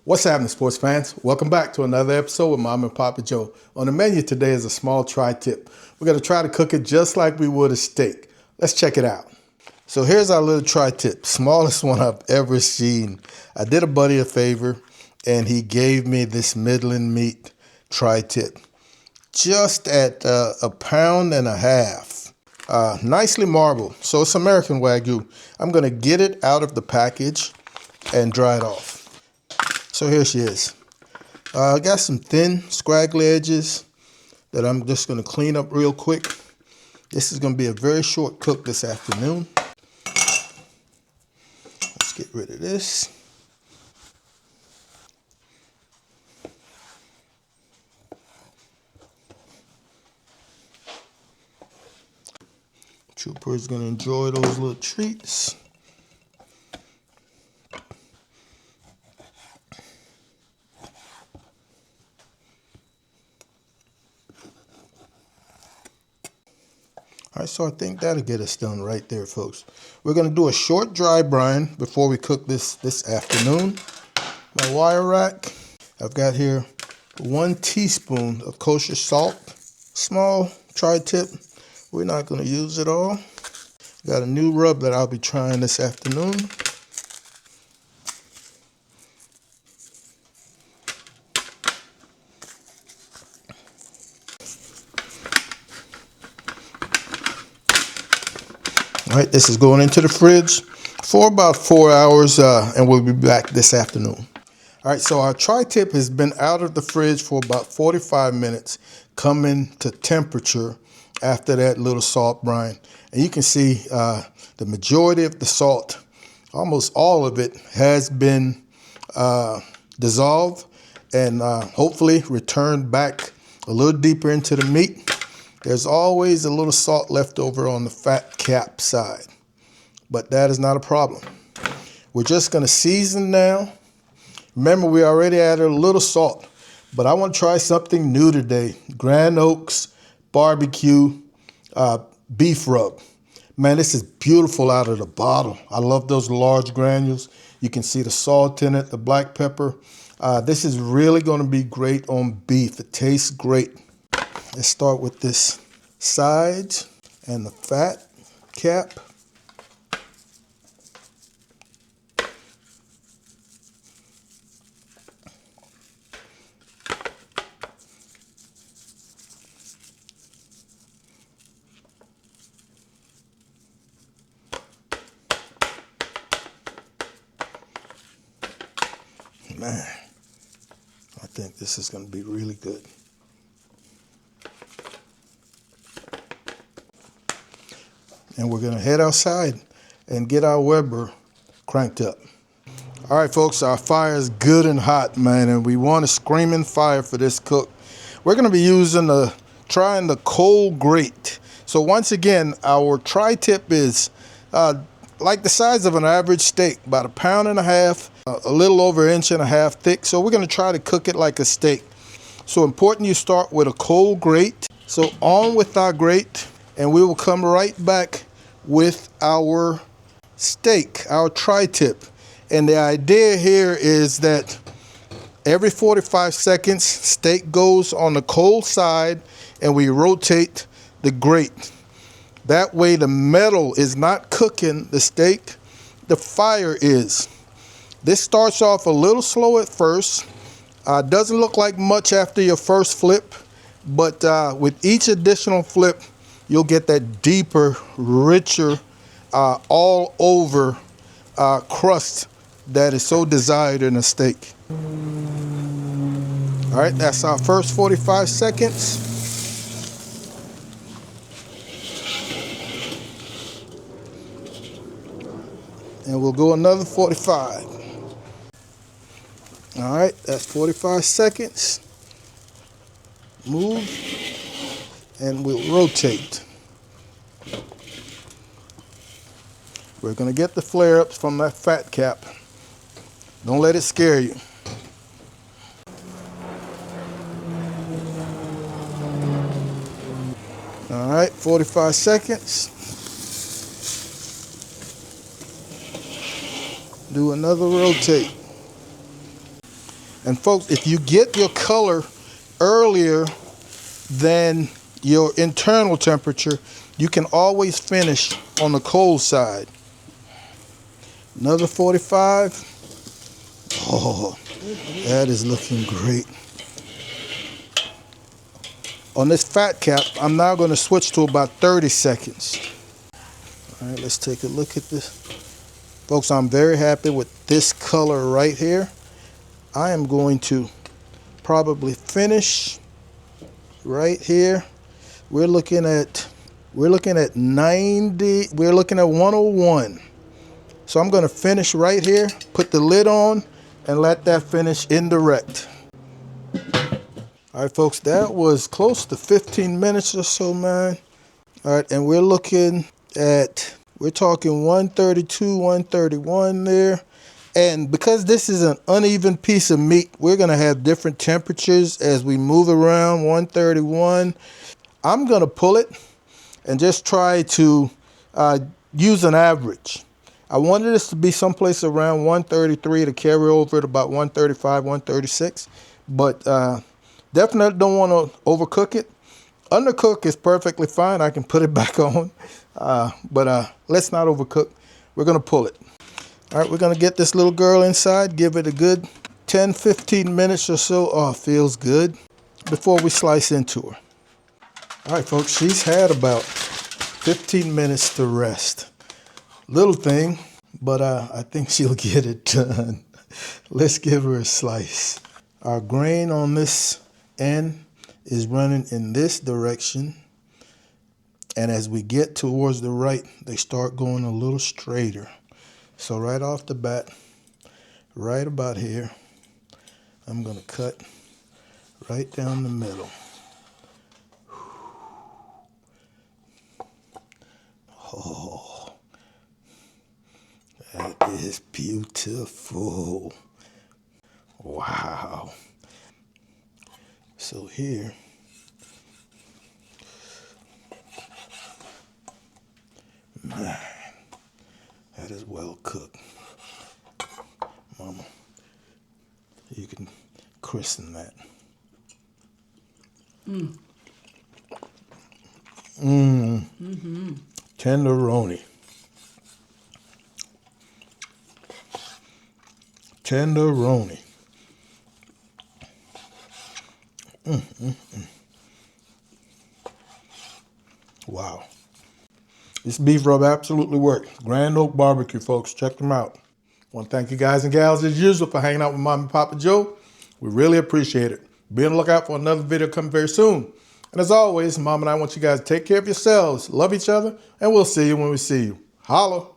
What's happening, sports fans? Welcome back to another episode with Mom and Papa Joe. On the menu today is a small tri-tip. We're going to try to cook it just like we would a steak. Let's check it out. So here's our little tri-tip, smallest one I've ever seen. I did a buddy a favor, and he gave me this middling meat tri-tip, just at a pound and a half. Nicely marbled, so it's American Wagyu. I'm going to get it out of the package and dry it off. So here she is. I got some thin, scraggly edges that I'm just going to clean up real quick. This is going to be a very short cook this afternoon. Let's get rid of this. Trooper is going to enjoy those little treats. All right, so I think that'll get us done right there, folks. We're going to do a short dry brine before we cook this afternoon. My wire rack, I've got here 1 teaspoon of kosher salt. Small tri-tip. We're not going to use it all. Got a new rub that I'll be trying this afternoon. All right, this is going into the fridge for about 4 hours, and we'll be back this afternoon. All right, so our tri-tip has been out of the fridge for about 45 minutes, coming to temperature after that little salt brine. And you can see the majority of the salt, almost all of it, has been dissolved and hopefully returned back a little deeper into the meat. There's always a little salt left over on the fat cap side, but that is not a problem. We're just going to season now. Remember, we already added a little salt, but I want to try something new today. Grand Oaks barbecue beef rub. Man, this is beautiful out of the bottle. I love those large granules. You can see the salt in it, the black pepper. This is really going to be great on beef. It tastes great. Let's start with this sides and the fat cap. Man, I think this is going to be really good. And we're going to head outside and get our Weber cranked up. All right, folks, our fire is good and hot, man, and we want a screaming fire for this cook. We're going to be trying the Cold Grate. So once again, our tri-tip is like the size of an average steak, about 1.5 pounds, a little over 1.5 inches thick. So we're going to try to cook it like a steak. So important you start with a cold grate. So on with our grate, and we will come right back with our steak, our tri-tip. And the idea here is that every 45 seconds, steak goes on the cold side and we rotate the grate. That way the metal is not cooking the steak, the fire is. This starts off a little slow at first. Doesn't look like much after your first flip, but with each additional flip, you'll get that deeper, richer, all over crust that is so desired in a steak. All right, that's our first 45 seconds. And we'll go another 45. All right, that's 45 seconds. Move, and we'll rotate. We're going to get the flare-ups from that fat cap. Don't let it scare you. All right, 45 seconds. Do another rotate. And folks, if you get your color earlier than your internal temperature, you can always finish on the cold side. Another 45. Oh, that is looking great. On this fat cap, I'm now going to switch to about 30 seconds. All right, let's take a look at this. Folks, I'm very happy with this color right here. I am going to probably finish right here. We're looking at 90, we're looking at 101. So I'm going to finish right here, put the lid on, and let that finish indirect. All right, folks, that was close to 15 minutes or so, man. All right, and we're looking at, we're talking 132, 131 there. And because this is an uneven piece of meat, we're going to have different temperatures as we move around. 131. I'm going to pull it and just try to use an average. I wanted this to be someplace around 133 to carry over at about 135, 136. But definitely don't want to overcook it. Undercook is perfectly fine. I can put it back on. But let's not overcook. We're going to pull it. All right, we're going to get this little girl inside, give it a good 10, 15 minutes or so. Oh, feels good. Before we slice into her. All right, folks, she's had about 15 minutes to rest. Little thing, but I think she'll get it done. Let's give her a slice. Our grain on this end is running in this direction. And as we get towards the right, they start going a little straighter. So right off the bat, right about here, I'm going to cut right down the middle. Oh, that is beautiful. Wow. So here, man, that is well cooked. Mama, you can christen that. Tenderoni. Tenderoni. Wow. This beef rub absolutely works. Grand Oak Barbecue, folks. Check them out. I want to thank you guys and gals as usual for hanging out with Mom and Papa Joe. We really appreciate it. Be on the lookout for another video coming very soon. And as always, Mom and I want you guys to take care of yourselves, love each other, and we'll see you when we see you. Holla.